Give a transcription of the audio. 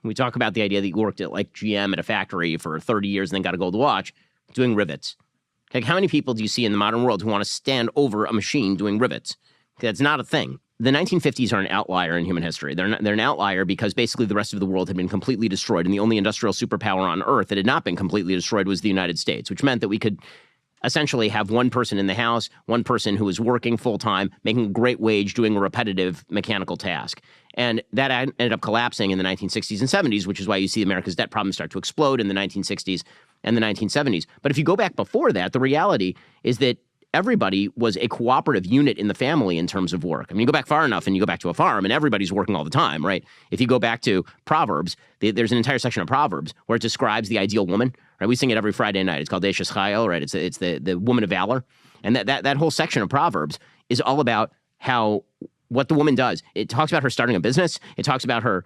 We talk about the idea that you worked at like GM at a factory for 30 years and then got a gold watch doing rivets. Like, how many people do you see in the modern world who want to stand over a machine doing rivets? That's not a thing. The 1950s are an outlier in human history. They're an outlier because basically the rest of the world had been completely destroyed, and the only industrial superpower on Earth that had not been completely destroyed was the United States, which meant that we could essentially have one person in the house, one person who was working full-time, making a great wage, doing a repetitive mechanical task. And that ended up collapsing in the 1960s and 70s, which is why you see America's debt problems start to explode in the 1960s and the 1970s. But if you go back before that, the reality is that everybody was a cooperative unit in the family in terms of work. I mean, you go back far enough and you go back to a farm and everybody's working all the time, right? If you go back to Proverbs, there's an entire section of Proverbs where it describes the ideal woman, right? We sing it every Friday night. It's called Eshes Chayil, right? It's the woman of valor. And that whole section of Proverbs is all about what the woman does. It talks about her starting a business. It talks about her,